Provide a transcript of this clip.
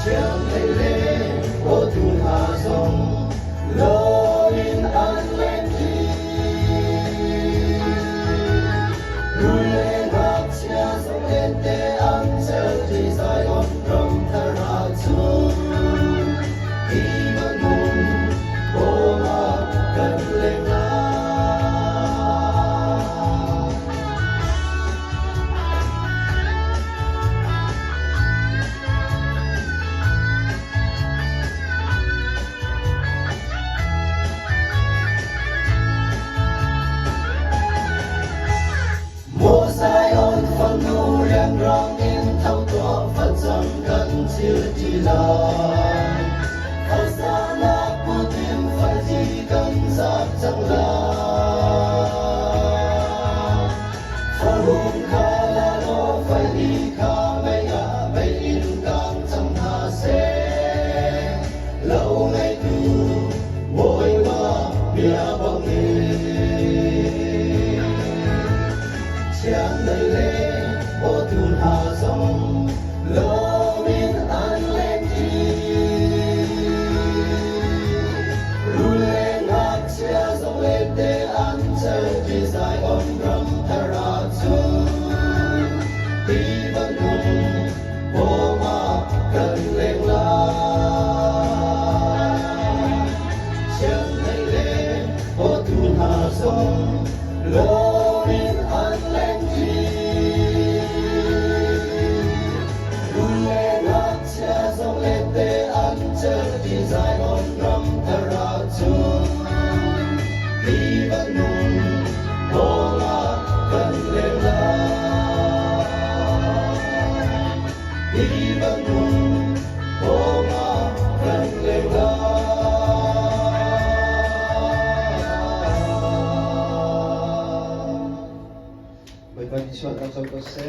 chẳng lệ lệ ô thun hà dòng lối in an lên đi lui lên gác chia dòng lên tê ăn chờ thì dài on rong thơ ra chung đi vẫn hùng ô mà cần lên la mùa dài ôn phong nụ đèn rong in thâu tỏa phật dòng cần chưa chỉ là phật gia là của tim phải gì cần giáp chẳng là phật hùng khá là nó phải đi khá mấy ngã mấy in càng chẳng tha xe lâu ngày từ mỗi mà bia bóng chẳng đầy lệ ô thun hà dòng lối in an lên đi lui lên hát chia dòng lên để ăn chơi vì dài on râm thà ra chung đi vẫn hùng vô mà cần lên la chẳng đầy lệ ô thun hà dòng lối in an lên đi lui lên hát chia dòng lên để ăn chơi vì dài on râm thà ra chung đi vẫn hùng vô mà cần lên la đi vẫn hùng vô mà cần lên la May pag-isuan ka sa